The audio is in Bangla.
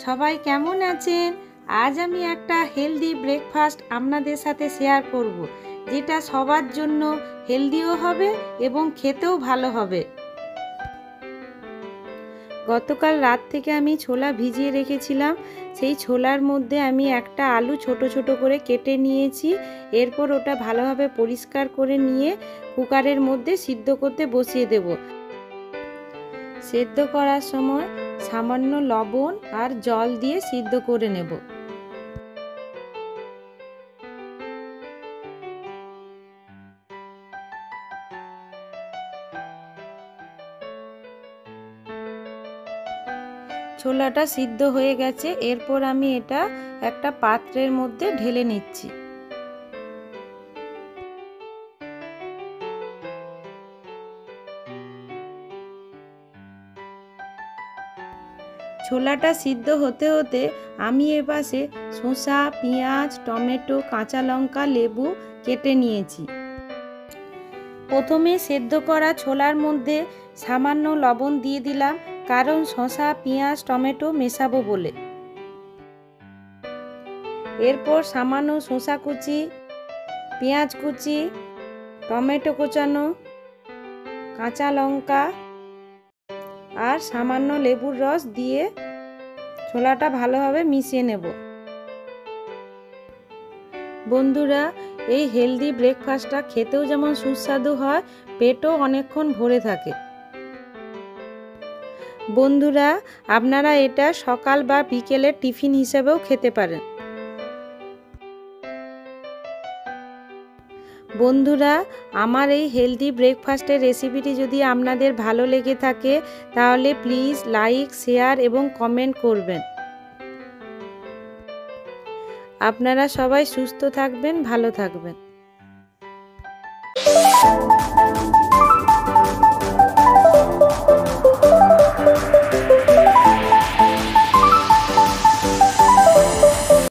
সবাই কেমন আছেন? আজ আমি একটা হেলদি ব্রেকফাস্ট আপনাদের সাথে শেয়ার করব, যেটা সবার জন্য হেলদিও হবে এবং খেতেও ভালো হবে। গতকাল রাত থেকে আমি ছোলা ভিজিয়ে রেখেছিলাম। সেই ছোলার মধ্যে আমি একটা আলু ছোট ছোট করে কেটে নিয়েছি। এরপর ওটা ভালোভাবে পরিষ্কার করে নিয়ে কুকারের মধ্যে সিদ্ধ করতে বসিয়ে দেব। সেদ্ধ করার সময় সামান্য লবণ আর জল দিয়ে সিদ্ধ করে নেব। ছোলাটা সিদ্ধ হয়ে গেছে। এরপর আমি এটা একটা পাত্রের মধ্যে ঢেলে নিচ্ছি। ছোলাটা সিদ্ধ হতে হতে আমি এপাশে শসা, পেঁয়াজ, টমেটো, কাঁচা লঙ্কা, লেবু কেটে নিয়েছি। প্রথমে সেদ্ধ করা ছোলার মধ্যে সামান্য লবণ দিয়ে দিলাম, কারণ শসা, পেঁয়াজ, টমেটো মেশাবো বলে। এরপর সামান্য শসা কুচি, পেঁয়াজ কুচি, টমেটো কোচানো, কাঁচা লঙ্কা আর সামান্য লেবুর রস দিয়ে ছোলাটা ভালোভাবে মিশিয়ে নেব। বন্ধুরা, এই হেলদি ব্রেকফাস্টটা খেতেও যেমন সুস্বাদু হয়, পেটও অনেকক্ষণ ভরে থাকে। বন্ধুরা, আপনারা এটা সকাল বা বিকেলের টিফিন হিসেবেও খেতে পারেন। বন্ধুরা, আমার এই হেলদি ব্রেকফাস্টের রেসিপিটি যদি আপনাদের ভালো লেগে থাকে তাহলে প্লিজ লাইক, শেয়ার এবং কমেন্ট করবেন। আপনারা সবাই সুস্থ থাকবেন, ভালো থাকবেন।